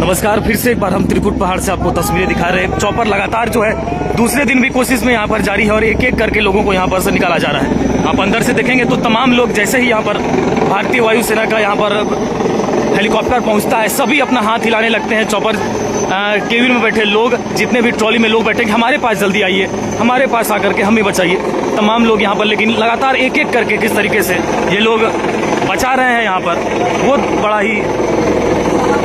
नमस्कार। फिर से एक बार हम त्रिकुट पहाड़ से आपको तस्वीरें दिखा रहे हैं। चॉपर लगातार जो है दूसरे दिन भी कोशिश में यहाँ पर जारी है और एक एक करके लोगों को यहाँ पर से निकाला जा रहा है। आप अंदर से देखेंगे तो तमाम लोग जैसे ही यहाँ पर भारतीय वायुसेना का यहाँ पर हेलीकॉप्टर पहुँचता है सभी अपना हाथ हिलाने लगते हैं। चॉपर केबिन में बैठे लोग, जितने भी ट्रॉली में लोग बैठे, हमारे पास जल्दी आइए, हमारे पास आकर के हमें बचाइए। तमाम लोग यहाँ पर लेकिन लगातार एक एक करके किस तरीके से ये लोग बचा रहे हैं यहाँ पर, वो बड़ा ही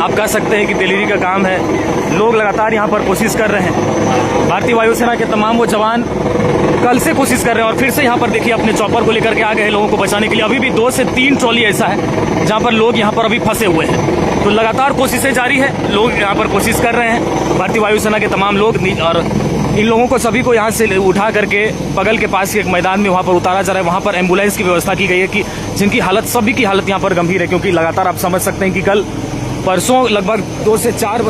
आप कह सकते हैं कि दिलेरी का काम है। लोग लगातार यहाँ पर कोशिश कर रहे हैं। भारतीय वायुसेना के तमाम वो जवान कल से कोशिश कर रहे हैं और फिर से यहाँ पर देखिए अपने चॉपर को लेकर के आ गए लोगों को बचाने के लिए। अभी भी 2 से 3 ट्रॉली ऐसा है जहाँ पर लोग यहाँ पर अभी फंसे हुए हैं। तो लगातार कोशिशें जारी है, लोग यहाँ पर कोशिश कर रहे हैं, भारतीय वायुसेना के तमाम लोग। और इन लोगों को सभी को यहाँ से उठा करके बगल के पास एक मैदान में वहाँ पर उतारा जा रहा है। वहाँ पर एम्बुलेंस की व्यवस्था की गई है कि जिनकी हालत, सभी की हालत यहाँ पर गंभीर है, क्योंकि लगातार आप समझ सकते हैं कि कल परसों लगभग 2 से 4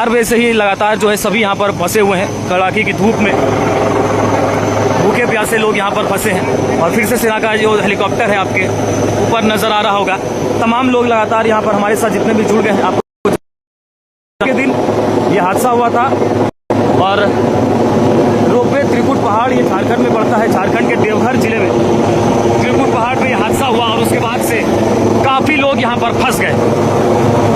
बजे से ही लगातार जो है सभी यहाँ पर फंसे हुए हैं। कड़ाके की धूप में भूखे प्यासे लोग यहाँ पर फंसे हैं। और फिर से सेना का जो हेलीकॉप्टर है आपके ऊपर नजर आ रहा होगा। तमाम लोग लगातार यहाँ पर हमारे साथ जितने भी जुड़ गए हैं। आपको के दिन ये हादसा हुआ था और रोपवे त्रिकुट पहाड़, ये झारखंड में पड़ता है, झारखंड के देवघर जिले में त्रिकुट पहाड़ में ये हादसा हुआ और उसके बाद से काफी लोग यहाँ पर फंस गए।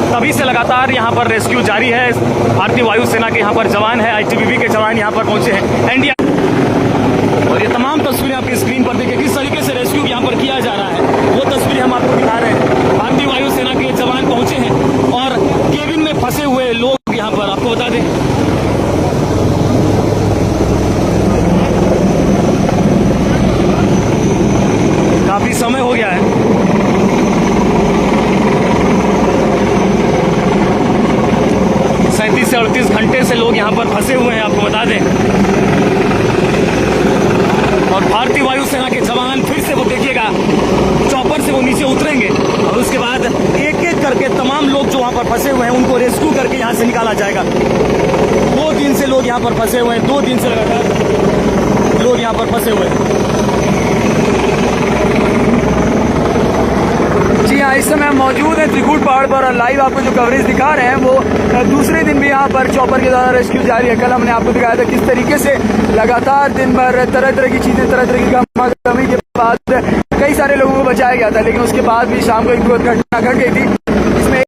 तभी से लगातार यहाँ पर रेस्क्यू जारी है। भारतीय वायुसेना के यहाँ पर जवान है, आईटीबीपी के जवान यहाँ पर पहुंचे हैं, एनडीआर। और ये तमाम तस्वीरें आपकी स्क्रीन पर देखिए किस तरीके से रेस्क्यू यहाँ पर किया जा रहा है, वो तस्वीरें हम आपको दिखा रहे हैं। भारतीय वायुसेना के जवान पहुंचे हैं और केबिन में फंसे हुए लोग यहाँ पर, आपको बता दें, काफी समय हो गया है। 37 से 38 घंटे से लोग यहाँ पर फंसे हुए हैं, आपको बता दें। और भारतीय वायुसेना के जवान फिर से वो देखिएगा चॉपर से वो नीचे उतरेंगे और उसके बाद एक एक करके तमाम लोग जो वहाँ पर फंसे हुए हैं उनको रेस्क्यू करके यहाँ से निकाला जाएगा। 2 दिन से लोग यहाँ पर फंसे हुए हैं, 2 दिन से लगातार लोग यहाँ पर फंसे हुए हैं। जी हाँ, इस समय हम मौजूद हैं त्रिकुट पहाड़ पर और लाइव आपको जो कवरेज दिखा रहे हैं वो दूसरे दिन भी यहाँ पर चॉपर के द्वारा रेस्क्यू जारी है। कल हमने आपको दिखाया था किस तरीके से लगातार दिन भर तरह तरह की चीजें, तरह तरह की कमी के बाद कई सारे लोगों को बचाया गया था, लेकिन उसके बाद भी शाम को एक घटना घट गई थी। इसमें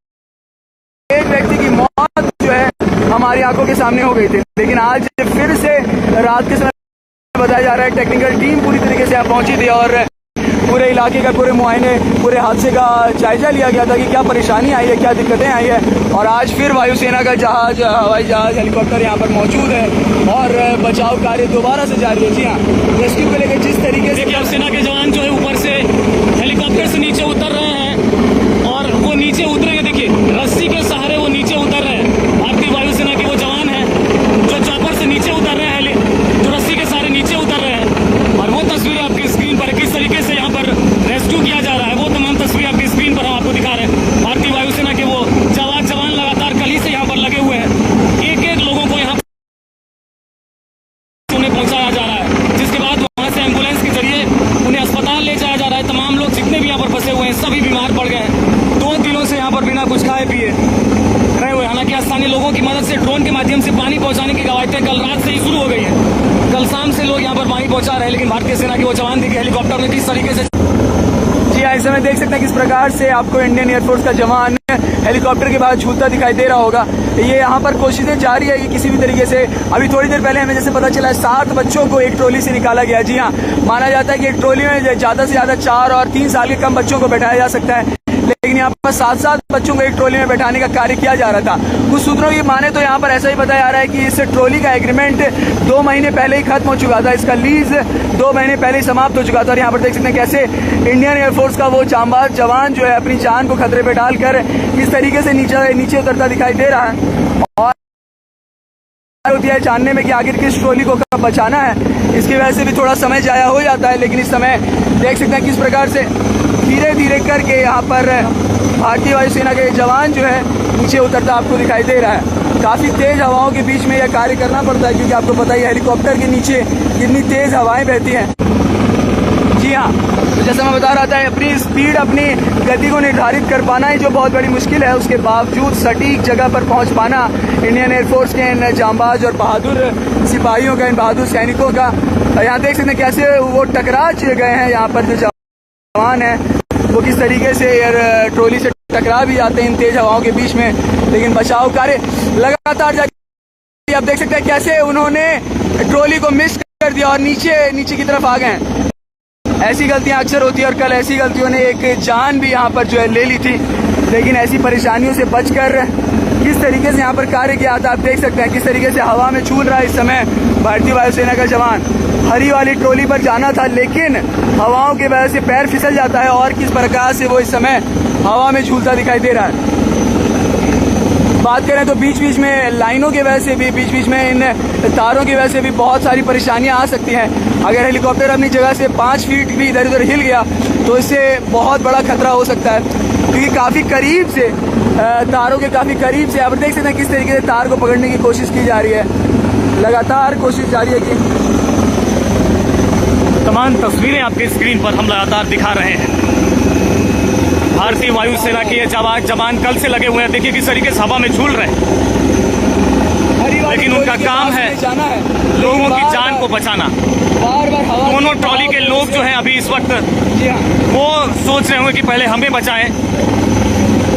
एक व्यक्ति की मौत जो है हमारी आंखों के सामने हो गई थी। लेकिन आज फिर से रात के समय बताया जा रहा है टेक्निकल टीम पूरी तरीके से यहाँ पहुंची थी और पूरे इलाके का, पूरे मुआयने, पूरे हादसे का जायजा लिया गया था कि क्या परेशानी आई है, क्या दिक्कतें आई है। और आज फिर वायुसेना का जहाज, हवाई जहाज, हेलीकॉप्टर यहाँ पर मौजूद है और बचाव कार्य दोबारा से जारी है। जी हाँ, रेस्क्यू को लेकर जिस तरीके से वायुसेना के जवान जो है ऊपर से हेलीकॉप्टर से नीचे उतर रहे हैं और वो नीचे उतरेंगे, देखिए रस्सी के सहारे वो नीचे उतर रहे हैं। भारतीय वायुसेना के वो जवान है जो चॉपर से नीचे उतर रहे हैं, जो रस्सी के सहारे नीचे उतर रहे हैं। और वो तस्वीरें आपकी स्क्रीन पर किस तरीके से यहाँ पर रेस्क्यू किया जा रहा है, वो तमाम तस्वीरें आपकी स्क्रीन पर हम आपको दिखा रहे हैं। भारतीय वायुसेना के वो जवान लगातार कल ही से यहाँ पर लगे हुए हैं। एक एक लोगों को यहाँ उन्हें पहुंचाया जा रहा है, जिसके बाद वहां से एम्बुलेंस के जरिए उन्हें अस्पताल ले जाया जा रहा है। तमाम लोग जितने भी यहाँ पर फंसे हुए हैं सभी बीमार पड़ गए हैं। 2 दिनों से यहाँ पर बिना कुछ खाए पिए रहे हुए। हालांकि स्थानीय लोगों की मदद से ड्रोन के माध्यम से पानी पहुंचाने की कवायदें कल रात से ही शुरू हो गई है। कल शाम से लोग यहाँ पर पानी पहुंचा रहे हैं, लेकिन भारतीय सेना के वो जवान देखिए हेलीकॉप्टर में किस तरीके से। जी हाँ, इस समय देख सकते हैं किस प्रकार से आपको इंडियन एयरफोर्स का जवान हेलीकॉप्टर के बाद झूलता दिखाई दे रहा होगा। ये यहाँ पर कोशिशें जारी है कि किसी भी तरीके से, अभी थोड़ी देर पहले हमें जैसे पता चला है 7 बच्चों को एक ट्रॉली से निकाला गया। जी हाँ, माना जाता है कि एक ट्रॉली में ज्यादा से ज्यादा 4 और 3 साल के कम बच्चों को बैठाया जा सकता है, लेकिन यहाँ पर 7 बच्चों को एक ट्रॉली में बैठाने का कार्य किया जा रहा था। कुछ सूत्रों की माने तो यहाँ पर ऐसा ही बताया जा रहा है कि इस ट्रॉली का एग्रीमेंट 2 महीने पहले ही खत्म हो चुका था, इसका लीज 2 महीने पहले ही समाप्त हो चुका था। और यहाँ पर देख सकते हैं कैसे इंडियन एयरफोर्स का वो जांबाज जवान जो है अपनी जान को खतरे पे डालकर किस तरीके से नीचे उतरता दिखाई दे रहा है। और होती है जानने में कि आखिर किस ट्रॉली को कब बचाना है, इसकी वजह से भी थोड़ा समय जाया हो जाता है। लेकिन इस समय देख सकते हैं किस प्रकार से धीरे धीरे करके यहाँ पर भारतीय वायुसेना के जवान जो है नीचे उतरता आपको दिखाई दे रहा है। काफी तेज हवाओं के बीच में यह कार्य करना पड़ता है, क्योंकि आपको पता ही हेलीकॉप्टर के नीचे कितनी तेज हवाएं बहती हैं। जी जी हाँ, तो जैसा मैं बता रहा था, अपनी स्पीड, अपनी गति को निर्धारित कर पाना ही जो बहुत बड़ी मुश्किल है, उसके बावजूद सटीक जगह पर पहुंच पाना इंडियन एयरफोर्स के इन जांबाज और बहादुर सिपाहियों का, इन बहादुर सैनिकों का। यहाँ देख सकते हैं कैसे वो टकरा गए हैं। यहाँ पर जो जवान है वो किस तरीके से एयर ट्रॉली से टकरा भी जाते हैं इन तेज हवाओं के बीच में, लेकिन बचाव कार्य लगातार जारी। आप देख सकते हैं कैसे उन्होंने ट्रॉली को मिस कर दिया और नीचे की तरफ आ गए। ऐसी गलतियां अक्सर होती है और कल ऐसी गलतियों ने एक जान भी यहाँ पर जो है ले ली थी, लेकिन ऐसी परेशानियों से बचकर किस तरीके से यहाँ पर कार्य किया था आप देख सकते हैं। किस तरीके से हवा में झूल रहा है इस समय भारतीय वायुसेना का जवान। हरी वाली ट्रॉली पर जाना था, लेकिन हवाओं की वजह से पैर फिसल जाता है और किस प्रकार से वो इस समय हवा में झूलता दिखाई दे रहा है। बात करें तो बीच बीच में लाइनों की वजह से भी, बीच बीच में इन तारों की वजह से भी बहुत सारी परेशानियां आ सकती हैं। अगर हेलीकॉप्टर अपनी जगह से 5 फीट भी इधर उधर हिल गया तो इससे बहुत बड़ा खतरा हो सकता है, क्योंकि काफ़ी करीब से, तारों के काफ़ी करीब से आप देख सकते हैं किस तरीके से तार को पकड़ने की कोशिश की जा रही है। लगातार कोशिश जारी है कि तमाम तस्वीरें आपके स्क्रीन पर हम लगातार दिखा रहे हैं। भारतीय वायुसेना के जवान कल से लगे हुए हैं। देखिए किस तरीके से हवा में झूल रहे हैं, लेकिन उनका काम है लोगों की जान को बचाना। दोनों ट्रॉली के लोग जो हैं अभी इस वक्त वो सोच रहे होंगे कि पहले हमें बचाएं।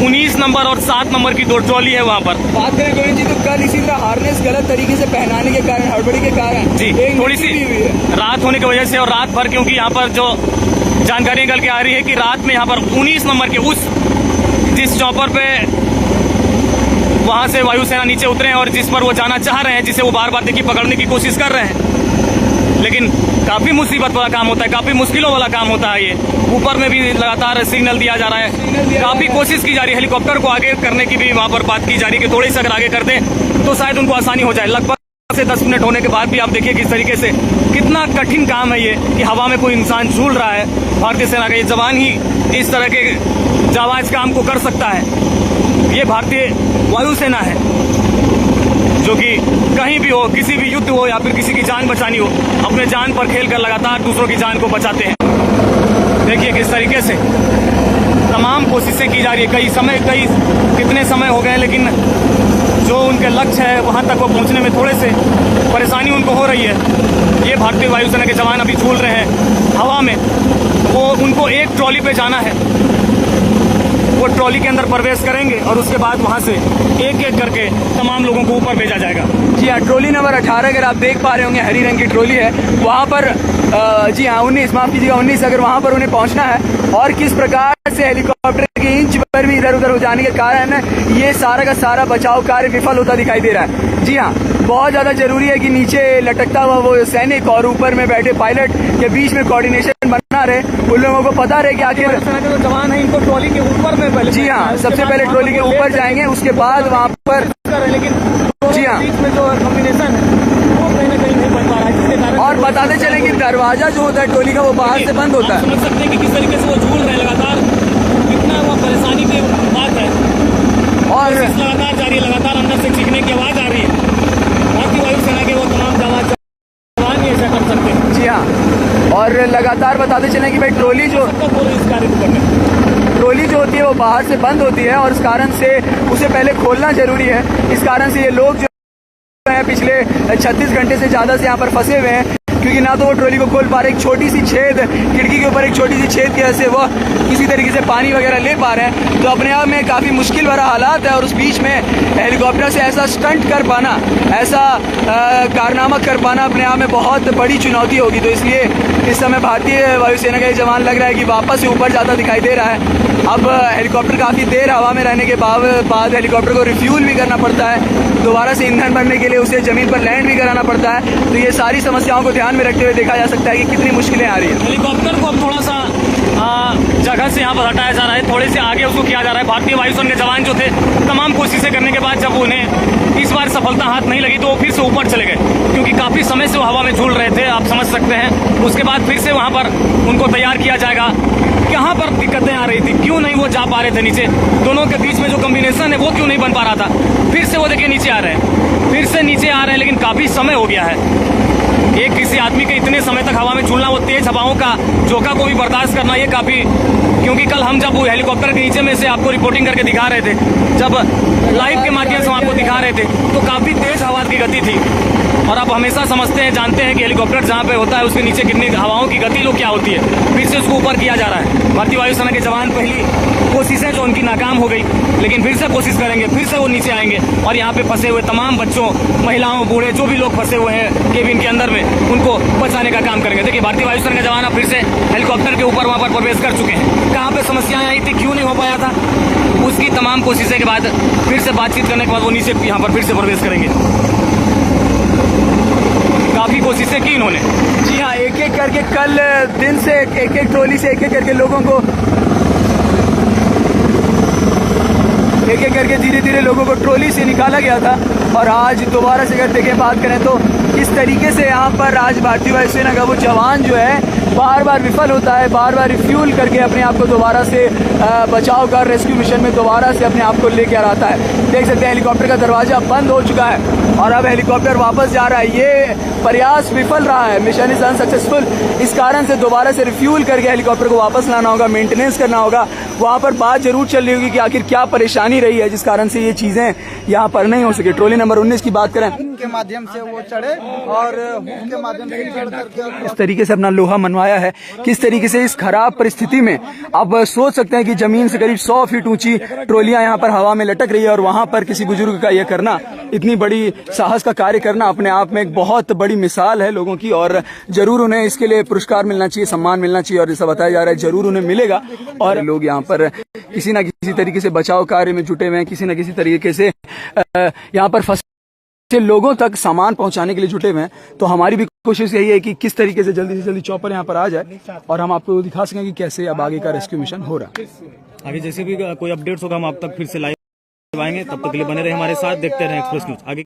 19 नंबर और 7 नंबर की 2 ट्रॉली है वहाँ पर। बात करें गोविंद जी तो कल इसी तरह हार्नेस गलत तरीके से पहनाने के कारण, हड़बड़ी के कारण जी थोड़ी सी रात होने की वजह से, और रात भर क्योंकि यहाँ पर जो जानकारी निकल के आ रही है कि रात में यहाँ पर 19 नंबर के जिस चॉपर पे वहां से वायुसेना नीचे उतरे हैं और जिस पर वो जाना चाह रहे हैं, जिसे वो बार बार देखिए पकड़ने की कोशिश कर रहे हैं, लेकिन काफी मुसीबत वाला काम होता है, काफी मुश्किलों वाला काम होता है ये। ऊपर में भी लगातार सिग्नल दिया जा रहा है, काफी कोशिश की जा रही है, हेलीकॉप्टर को आगे करने की भी वहां पर बात की जा रही है कि थोड़ी सी अगर आगे कर दें तो शायद उनको आसानी हो जाए। लगभग से 10 मिनट होने के बाद भी आप देखिए किस तरीके से कितना कठिन काम है ये कि हवा में कोई इंसान झूल रहा है। भारतीय सेना का ये जवान ही इस तरह के जाबाज काम को कर सकता है। ये भारतीय वायुसेना है जो कि कहीं भी हो, किसी भी युद्ध हो या फिर किसी की जान बचानी हो, अपने जान पर खेलकर लगातार दूसरों की जान को बचाते हैं। देखिए किस तरीके से तमाम कोशिशें की जा रही है। कितने समय हो गए, लेकिन जो उनके लक्ष्य है वहां तक वो पहुंचने में थोड़े से परेशानी उनको हो रही है। ये भारतीय वायुसेना के जवान अभी झूल रहे हैं हवा में। वो उनको एक ट्रॉली पे जाना है, वो ट्रॉली के अंदर प्रवेश करेंगे और उसके बाद वहां से एक एक करके तमाम लोगों को ऊपर भेजा जाएगा। जी हाँ, ट्रॉली नंबर 18 अगर आप देख पा रहे होंगे, हरी रंग की ट्रॉली है वहाँ पर। जी हाँ 19, माफ कीजिएगा 19, अगर वहाँ पर उन्हें पहुँचना है और किस प्रकार से हेलीकॉप्टर के इंच पर भी इधर उधर हो जाने के कारण ये सारा का सारा बचाव कार्य विफल होता दिखाई दे रहा है। जी हाँ, बहुत ज्यादा जरूरी है कि नीचे लटकता हुआ वो सैनिक और ऊपर में बैठे पायलट के बीच में कोऑर्डिनेशन बना रहे, उन लोगों को पता रहे कि आखिर जो जवान है इनको ट्रॉली के ऊपर में पहले, जी हाँ, सबसे पहले ट्रॉली के ऊपर जाएंगे, उसके बाद वहाँ पर, लेकिन जी हाँ, बीच में जो कॉम्बिनेशन है वो कहीं ना कहीं नहीं बन पा रहा है, जिसके कारण और बताते चले कि दरवाजा जो होता है ट्रॉली का वो बाहर से बंद होता है। समझ सकते हैं कि किस तरीके से वो झूल रहे हैं लगातार, कितना वो परेशानी की बात है। और लगातार जारी है, लगातार अंदर से चीखने की आवाज आ रही है। भारतीय वायुसेना के वो तमाम जवान ही ऐसा कर सकते हैं। जी हाँ, और लगातार बताते चले कि भाई ट्रॉली जो होती है वो बाहर से बंद होती है और इस कारण से उसे पहले खोलना जरूरी है। इस कारण से ये लोग जो है पिछले 36 घंटे से ज्यादा से यहाँ पर फंसे हुए हैं, क्योंकि ना तो वो ट्रॉली को खोल पा रहे, एक छोटी सी छेद खिड़की के ऊपर, एक छोटी सी छेद की वजह से वो किसी तरीके से पानी वगैरह ले पा रहे हैं, तो अपने आप में काफ़ी मुश्किल भरा हालात है। और उस बीच में हेलीकॉप्टर से ऐसा स्टंट कर पाना, ऐसा कारनामा कर पाना अपने आप में बहुत बड़ी चुनौती होगी। तो इसलिए इस समय भारतीय वायुसेना का जवान लग रहा है कि वापस से ऊपर जाता दिखाई दे रहा है। अब हेलीकॉप्टर काफ़ी देर हवा में रहने के बाद हेलीकॉप्टर को रिफ्यूल भी करना पड़ता है, दोबारा से ईंधन भरने के लिए उसे ज़मीन पर लैंड भी कराना पड़ता है। तो ये सारी समस्याओं को ध्यान में रखते हुए देखा जा सकता है कि कितनी मुश्किलें आ रही है। हेलीकॉप्टर को अब थोड़ा सा जगह से यहाँ पर हटाया जा रहा है, थोड़े से आगे उसको किया जा रहा है। भारतीय वायुसेना के जवान जो थे तमाम कोशिशें करने के बाद जब उन्हें इस बार सफलता हाथ नहीं लगी तो वो फिर से ऊपर चले गए, क्योंकि काफ़ी समय से वो हवा में झूल रहे थे, आप समझ सकते हैं। उसके बाद फिर से वहाँ पर उनको तैयार किया जाएगा। कहाँ पर दिक्कतें आ रही थी, क्यों नहीं वो जा पा रहे थे नीचे, दोनों के बीच में जो कॉम्बिनेशन है वो क्यों नहीं बन पा रहा था, फिर से वो देखिए नीचे आ रहे हैं, फिर से नीचे आ रहे हैं, लेकिन काफी समय हो गया है। एक किसी आदमी के इतने समय तक हवा में झूलना, वो तेज हवाओं का झोंका को भी बर्दाश्त करना, ये काफी, क्योंकि कल हम जब वो हेलीकॉप्टर के नीचे में से आपको रिपोर्टिंग करके दिखा रहे थे, जब लाइव के माध्यम से हम आपको दिखा रहे थे, तो काफी तेज हवा की गति थी। और आप हमेशा समझते हैं, जानते हैं कि हेलीकॉप्टर जहाँ पे होता है उसके नीचे कितनी हवाओं की गति लो क्या होती है, फिर से उसको ऊपर किया जा रहा है। भारतीय वायुसेना के जवान पहली कोशिशें जो उनकी नाकाम हो गई, लेकिन फिर से कोशिश करेंगे, फिर से वो नीचे आएंगे और यहाँ पे फंसे हुए तमाम बच्चों, महिलाओं, बूढ़े, जो भी लोग फंसे हुए हैं केबिन के अंदर में, उनको बचाने का काम करेंगे। देखिए भारतीय वायुसेना के जवान फिर से हेलीकॉप्टर के ऊपर वहां पर प्रवेश कर चुके हैं। कहाँ पे समस्याएं आई थी, क्यों नहीं हो पाया था, उसकी तमाम कोशिशें के बाद फिर से बातचीत करने के बाद वो नीचे यहाँ पर फिर से प्रवेश करेंगे। काफी कोशिशें की इन्होंने। जी हाँ, एक एक करके कल दिन से एक एक ट्रॉली से एक एक करके लोगों को, एक एक करके धीरे धीरे लोगों को ट्रॉली से निकाला गया था। और आज दोबारा से अगर देखें, बात करें तो किस तरीके से यहाँ पर आज भारतीय वायुसेना का वो जवान जो है बार बार विफल होता है, बार बार रिफ्यूल करके अपने आप को दोबारा से बचाव कर रेस्क्यू मिशन में दोबारा से अपने आप को लेकर आता है। देख सकते हैं हेलीकॉप्टर का दरवाजा बंद हो चुका है और अब हेलीकॉप्टर वापस जा रहा है। ये प्रयास विफल रहा है, मिशन इज अनसक्सेसफुल। इस कारण से दोबारा से रिफ्यूल करके हेलीकॉप्टर को वापस लाना होगा, मेंटेनेंस करना होगा। वहां पर बात जरूर चल रही होगी कि आखिर क्या परेशानी रही है जिस कारण से ये चीजें यहाँ पर नहीं हो सके। ट्रॉली नंबर 19 की बात करें, के माध्यम से वो चढ़े और हुक के माध्यम से चढ़ करके इस तरीके से अपना लोहा मनवाया है। किस तरीके से इस खराब परिस्थिति में आप सोच सकते हैं कि जमीन से करीब 100 फीट ऊंची ट्रॉलियां यहाँ पर हवा में लटक रही है और वहां पर किसी बुजुर्ग का यह करना, इतनी बड़ी साहस का कार्य करना अपने आप में एक बहुत बड़ी मिसाल है लोगों की। और जरूर उन्हें इसके लिए पुरस्कार मिलना चाहिए, सम्मान मिलना चाहिए और ऐसा बताया जा रहा है जरूर उन्हें मिलेगा। और लोग यहाँ पर किसी न किसी तरीके से बचाव कार्य में जुटे हुए हैं, किसी न किसी तरीके से यहाँ पर फंसे लोगों तक सामान पहुंचाने के लिए जुटे हुए हैं। तो हमारी भी कोशिश यही है कि किस तरीके से जल्दी चॉपर यहाँ पर आ जाए और हम आपको दिखा सकें कि कैसे अब आगे का रेस्क्यू मिशन हो रहा है। आगे जैसे भी कोई अपडेट्स होगा हम आप तक फिर से लाइव आएंगे। तब तक के लिए बने रहे हमारे साथ, देखते रहे एक्सप्रेस न्यूज। आगे